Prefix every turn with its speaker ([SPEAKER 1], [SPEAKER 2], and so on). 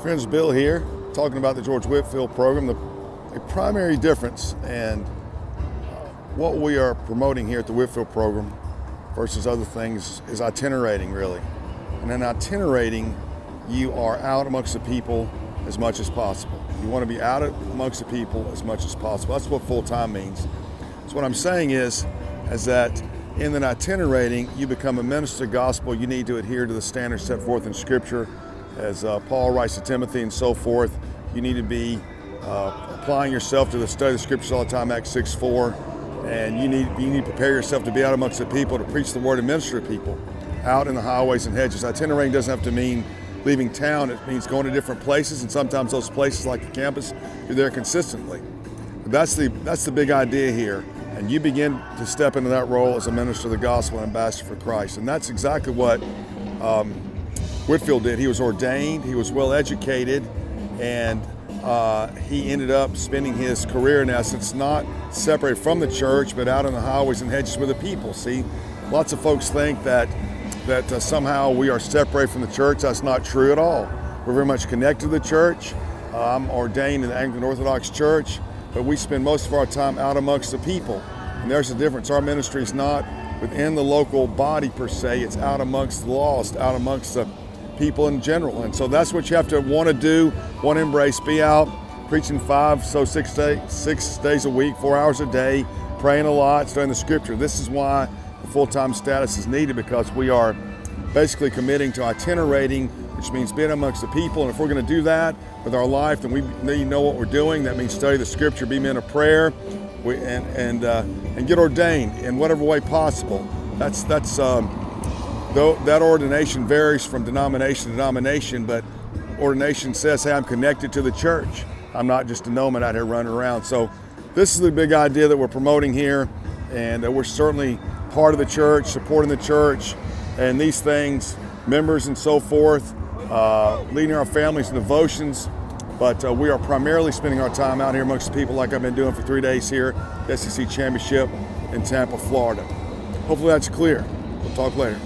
[SPEAKER 1] Friends, Bill here, talking about the George Whitefield Program. The primary difference and what we are promoting here at the Whitefield Program versus other things is itinerating, really. And in itinerating, you are out amongst the people as much as possible. You want to be out amongst the people as much as possible. That's what full-time means. So what I'm saying is that in the itinerating, you become a minister of the gospel. You need to adhere to the standards set forth in Scripture, as Paul writes to Timothy and so forth. You need to be applying yourself to the study of the Scriptures all the time, Acts 6:4. And you need to prepare yourself to be out amongst the people, to preach the word and minister to people out in the highways and hedges. Itinerating doesn't have to mean leaving town. It means going to different places, and sometimes those places, like the campus, you're there consistently. But that's the big idea here. And you begin to step into that role as a minister of the gospel and ambassador for Christ. And that's exactly what Whitefield did. He was ordained, he was well educated, and he ended up spending his career, in essence, not separated from the church, but out in the highways and hedges with the people. See, lots of folks think that somehow we are separated from the church. That's not true at all. We're very much connected to the church. I'm ordained in the Anglican Orthodox Church, but we spend most of our time out amongst the people. And there's a difference. Our ministry is not within the local body per se. It's out amongst the lost, out amongst the people in general. And so that's what you have to want to do, want to embrace. Be out preaching 6 days a week, 4 hours a day, praying a lot, studying the Scripture. This is why the full-time status is needed, because we are basically committing to itinerating, which means being amongst the people. And if we're going to do that with our life, then we need to know what we're doing. That means study the Scripture, be men of prayer, and get ordained in whatever way possible. Though that ordination varies from denomination to denomination, but ordination says, hey, I'm connected to the church. I'm not just a nomad out here running around. So this is the big idea that we're promoting here, and we're certainly part of the church, supporting the church, and these things, members and so forth, leading our families in devotions. But we are primarily spending our time out here amongst the people, like I've been doing for 3 days here, the SEC Championship in Tampa, Florida. Hopefully that's clear. We'll talk later.